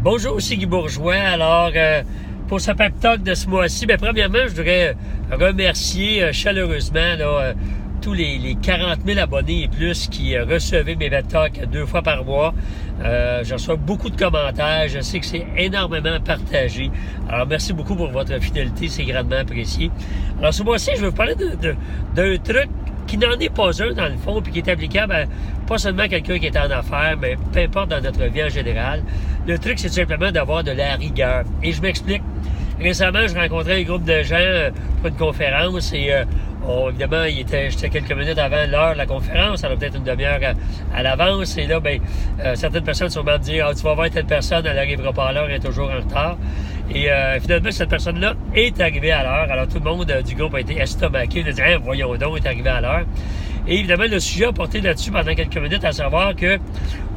Bonjour, c'est Guy Bourgeois. Alors, pour ce pep talk de ce mois-ci, premièrement, je voudrais remercier chaleureusement tous les 40 000 abonnés et plus qui recevaient mes pep talks 2 fois par mois. Je reçois beaucoup de commentaires. Je sais que c'est énormément partagé. Alors, merci beaucoup pour votre fidélité. C'est grandement apprécié. Alors, ce mois-ci, je vais vous parler d'un truc qui n'en est pas un, dans le fond, puis qui est applicable pas seulement à quelqu'un qui est en affaires, mais peu importe dans notre vie en général. Le truc, c'est tout simplement d'avoir de la rigueur. Et je m'explique. Récemment, je rencontrais un groupe de gens pour une conférence et évidemment, j'étais quelques minutes avant l'heure de la conférence, alors peut-être une demi-heure à l'avance. Et là, certaines personnes sûrement me dire « Ah, tu vas voir telle personne, elle n'arrivera pas à l'heure, elle est toujours en retard. » Et finalement, cette personne-là est arrivée à l'heure. Alors, tout le monde du groupe a été estomaqué. Il a dit « voyons donc, elle est arrivée à l'heure. » Et évidemment, le sujet a porté là-dessus pendant quelques minutes, à savoir que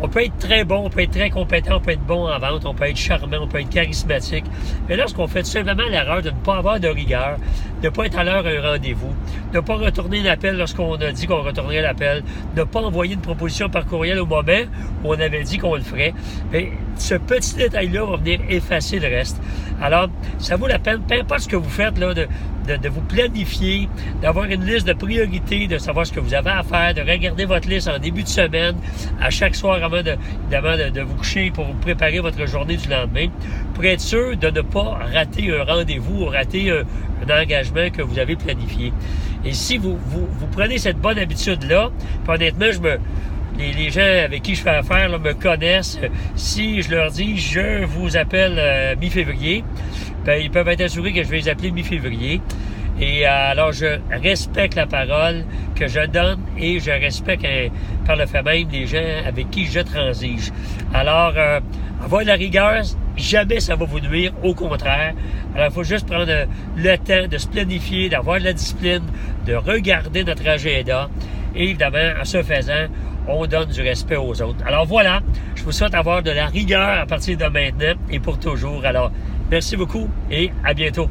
on peut être très bon, on peut être très compétent, on peut être bon en vente, on peut être charmant, on peut être charismatique. Mais lorsqu'on fait tout simplement l'erreur de ne pas avoir de rigueur, de ne pas être à l'heure à un rendez-vous, de ne pas retourner l'appel lorsqu'on a dit qu'on retournerait l'appel, de ne pas envoyer une proposition par courriel au moment où on avait dit qu'on le ferait, ce petit détail-là va venir effacer le reste. Alors, ça vaut la peine, peu importe ce que vous faites, là, de vous planifier, d'avoir une liste de priorités, de savoir ce que vous avez à faire, de regarder votre liste en début de semaine, à chaque soir avant de vous coucher pour vous préparer votre journée du lendemain, pour être sûr de ne pas rater un rendez-vous ou rater un engagement que vous avez planifié. Et si vous prenez cette bonne habitude-là, puis honnêtement, les gens avec qui je fais affaire là, me connaissent. Si je leur dis « je vous appelle mi-février », ils peuvent être assurés que je vais les appeler mi-février. Et alors, je respecte la parole que je donne et je respecte par le fait même les gens avec qui je transige. Alors, avoir de la rigueur, jamais ça va vous nuire, au contraire. Alors, il faut juste prendre le temps de se planifier, d'avoir de la discipline, de regarder notre agenda. Et évidemment, en ce faisant, on donne du respect aux autres. Alors voilà, je vous souhaite avoir de la rigueur à partir de maintenant et pour toujours. Alors, merci beaucoup et à bientôt.